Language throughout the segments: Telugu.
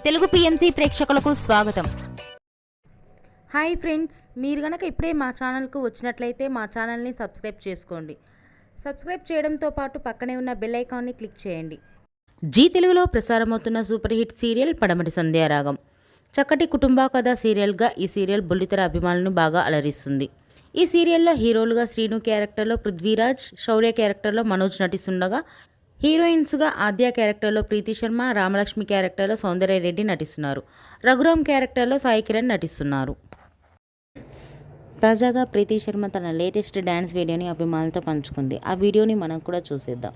తెలుగు పిఎంసి ప్రేక్షకులకు స్వాగతం. హాయ్ ఫ్రెండ్స్, మీరు గనక ఇప్పుడే మా ఛానల్కు వచ్చినట్లయితే మా ఛానల్ని సబ్స్క్రైబ్ చేసుకోండి. సబ్స్క్రైబ్ చేయడంతో పాటు పక్కనే ఉన్న బెల్ ఐకాన్ని క్లిక్ చేయండి. జీ తెలుగులో ప్రసారమవుతున్న సూపర్ హిట్ సీరియల్ పడమటి సంధ్యారాగం. చక్కటి కుటుంబ కథ సీరియల్గా ఈ సీరియల్ బుల్లితెర అభిమానులను బాగా అలరిస్తుంది. ఈ సీరియల్లో హీరోలుగా శ్రీను క్యారెక్టర్లో పృథ్వీరాజ్, శౌర్య క్యారెక్టర్లో మనోజ్ నటిస్తుండగా హీరోయిన్స్గా ఆద్య క్యారెక్టర్లో ప్రీతి శర్మ, రామలక్ష్మి క్యారెక్టర్లో సౌందర్య రెడ్డి నటిస్తున్నారు. రఘురామ్ క్యారెక్టర్లో సాయి కిరణ్ నటిస్తున్నారు. తాజాగా ప్రీతి శర్మ తన లేటెస్ట్ డ్యాన్స్ వీడియోని అభిమానులతో పంచుకుంది. ఆ వీడియోని మనం కూడా చూసేద్దాం.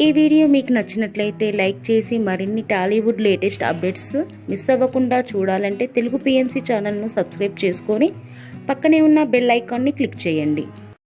ఈ వీడియో మీకు నచ్చినట్లయితే లైక్ చేసి మరిన్ని టాలీవుడ్ లేటెస్ట్ అప్డేట్స్ మిస్ అవ్వకుండా చూడాలంటే తెలుగు పిఎంసి ఛానల్ను సబ్స్క్రైబ్ చేసుకొని పక్కనే ఉన్న బెల్ ఐకాన్ని క్లిక్ చేయండి.